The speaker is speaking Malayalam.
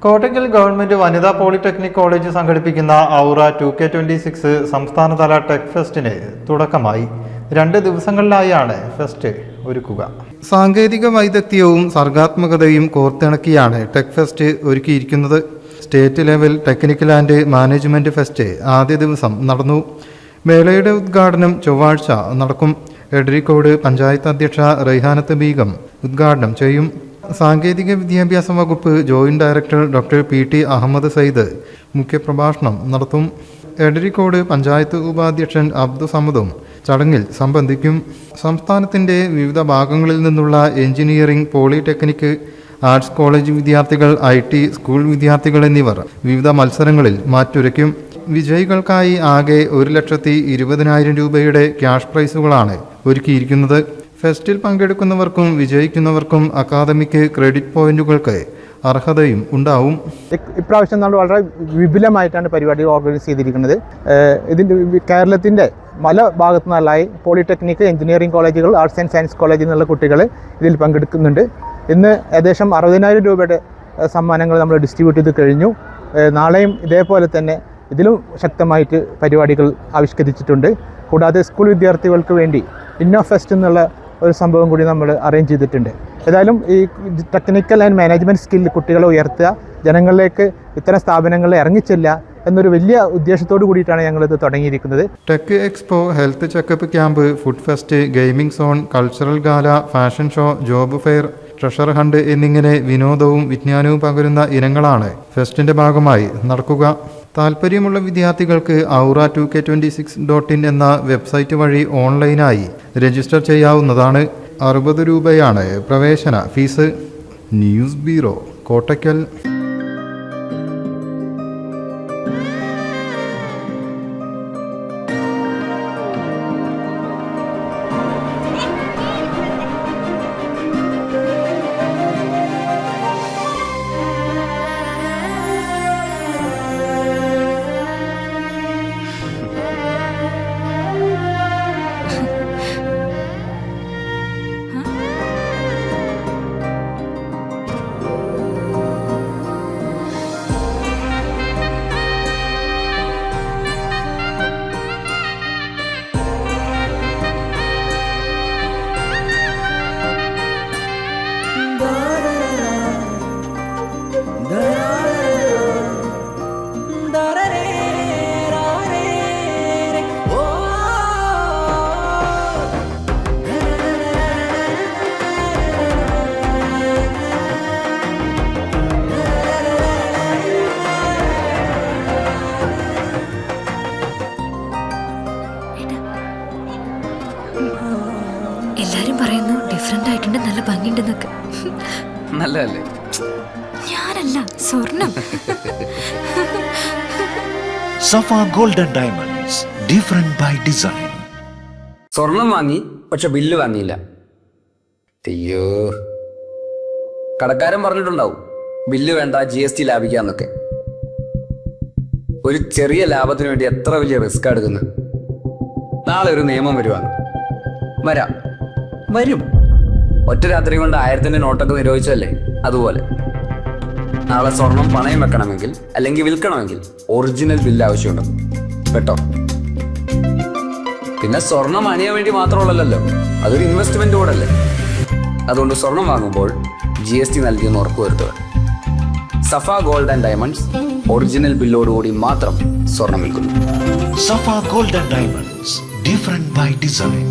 കോട്ടയ്ക്കൽ ഗവൺമെന്റ് വനിതാ പോളിടെക്നിക് കോളേജ് സംഘടിപ്പിക്കുന്ന ഔറ 2K26 സംസ്ഥാനതല ടെക് ഫെസ്റ്റിന് തുടക്കമായി. 2 ദിവസങ്ങളിലായാണ് ഫെസ്റ്റ് ഒരുക്കുക. സാങ്കേതിക വൈദഗ്ധ്യവും സർഗാത്മകതയും കോർത്തിണക്കിയാണ് ടെക് ഫെസ്റ്റ് ഒരുക്കിയിരിക്കുന്നത്. State level technical and management fest ആദ്യ ദിവസം നടന്നു. മേളയുടെ ഉദ്ഘാടനം ചൊവ്വാഴ്ച നടക്കും. എടരിക്കോട് പഞ്ചായത്ത് അധ്യക്ഷ റൈഹാനത്ത് ബീഗം ഉദ്ഘാടനം ചെയ്യും. സാങ്കേതിക വിദ്യാഭ്യാസ വകുപ്പ് joint director doctor PT Ahmed Sayyid മുഖ്യപ്രഭാഷണം നടത്തും. എടരിക്കോട് പഞ്ചായത്ത് ഉപാധ്യക്ഷൻ അബ്ദുസമദും ചടങ്ങിൽ സംബന്ധിക്കും. സംസ്ഥാനത്തിൻ്റെ വിവിധ ഭാഗങ്ങളിൽ നിന്നുള്ള എഞ്ചിനീയറിംഗ്, പോളിടെക്നിക്, ആർട്സ് കോളേജ് വിദ്യാർത്ഥികൾ, IT സ്കൂൾ വിദ്യാർത്ഥികൾ എന്നിവർ വിവിധ മത്സരങ്ങളിൽ മാറ്റുരയ്ക്കും. വിജയികൾക്കായി ആകെ 1,20,000 രൂപയുടെ ക്യാഷ് പ്രൈസുകളാണ് ഒരുക്കിയിരിക്കുന്നത്. ഫെസ്റ്റിൽ പങ്കെടുക്കുന്നവർക്കും വിജയിക്കുന്നവർക്കും അക്കാദമിക് ക്രെഡിറ്റ് പോയിന്റുകൾക്ക് അർഹതയും ഉണ്ടാവും. ഇപ്രാവശ്യം നമ്മൾ വളരെ വിപുലമായിട്ടാണ് പരിപാടി ഓർഗനൈസ് ചെയ്തിരിക്കുന്നത്. ഇതിൻ്റെ കേരളത്തിൻ്റെ പല ഭാഗത്തു നിന്നായി പോളിടെക്നിക്, എഞ്ചിനീയറിംഗ് കോളേജുകൾ, ആർട്സ് ആൻഡ് സയൻസ് കോളേജിൽ നിന്നുള്ള കുട്ടികൾ ഇതിൽ പങ്കെടുക്കുന്നുണ്ട്. ഇന്ന് ഏകദേശം 60,000 രൂപയുടെ സമ്മാനങ്ങൾ നമ്മൾ ഡിസ്ട്രിബ്യൂട്ട് ചെയ്ത് കഴിഞ്ഞു. നാളെയും ഇതേപോലെ തന്നെ ഇതിലും ശക്തമായിട്ട് പരിപാടികൾ ആവിഷ്കരിച്ചിട്ടുണ്ട്. കൂടാതെ സ്കൂൾ വിദ്യാർത്ഥികൾക്ക് വേണ്ടി ഇന്നോഫെസ്റ്റ് എന്നുള്ള ഒരു സംഭവം കൂടി നമ്മൾ അറേഞ്ച് ചെയ്തിട്ടുണ്ട്. ഏതായാലും ഈ ടെക്നിക്കൽ ആൻഡ് മാനേജ്മെൻറ്റ് സ്കിൽ കുട്ടികളെ ഉയർത്തുക, ജനങ്ങളിലേക്ക് ഇത്തരം സ്ഥാപനങ്ങളിൽ ഇറങ്ങിച്ചെല്ലുക എന്നൊരു വലിയ ഉദ്ദേശത്തോടു കൂടിയിട്ടാണ് ഞങ്ങളിത് തുടങ്ങിയിരിക്കുന്നത്. Tech expo, health checkup camp, food fest, gaming zone, cultural gala, fashion show, job fair, treasure hunt എന്നിങ്ങനെ വിനോദവും വിജ്ഞാനവും പകരുന്ന ഇനങ്ങളാണ് ഫെസ്റ്റിൻ്റെ ഭാഗമായി നടക്കുക. താൽപ്പര്യമുള്ള വിദ്യാർത്ഥികൾക്ക് aura2k26.in എന്ന വെബ്സൈറ്റ് വഴി ഓൺലൈനായി രജിസ്റ്റർ ചെയ്യാവുന്നതാണ്. 60 രൂപയാണ് പ്രവേശന ഫീസ്. News bureau, Kottakkal. എല്ലാരും പറയുന്നു ഡിഫറെന്റ് ആയിട്ടുണ്ട്, നല്ല ഭംഗിയുണ്ടെന്നൊക്കെ. നല്ലതല്ലേ? ഞാനല്ല, സ്വർണം. Safa golden diamonds, different by design. സ്വർണം വാങ്ങി, പക്ഷെ ബില്ല് വാങ്ങിയില്ല. അയ്യോ, കടക്കാരൻ പറഞ്ഞിട്ടുണ്ടാവും ബില്ല് വേണ്ട, GST ലാഭിക്കാന്നൊക്കെ. ഒരു ചെറിയ ലാഭത്തിന് വേണ്ടി എത്ര വലിയ റിസ്ക് എടുക്കുന്നത്. നാളെ ഒരു നിയമം വരും. ഒറ്റ രാത്രി കൊണ്ട് 1000-ന്റെ നോട്ടൊക്കെ നിരോധിച്ചല്ലേ, അതുപോലെ നാളെ സ്വർണം പണയം വെക്കണമെങ്കിൽ അല്ലെങ്കിൽ വിൽക്കണമെങ്കിൽ ഒറിജിനൽ ബില്ല് ആവശ്യമുണ്ട് കേട്ടോ. പിന്നെ സ്വർണം അണിയാൻ വേണ്ടി മാത്രമുള്ളല്ലോ, അതൊരു ഇൻവെസ്റ്റ്മെന്റ് കൂടല്ലേ. അതുകൊണ്ട് സ്വർണം വാങ്ങുമ്പോൾ GST നൽകിയെന്ന് ഉറപ്പുവരുത്തുക. Safa gold and diamonds original ബില്ലോടുകൂടി മാത്രം സ്വർണം വിൽക്കുന്നു. Safa golden diamonds, different by design.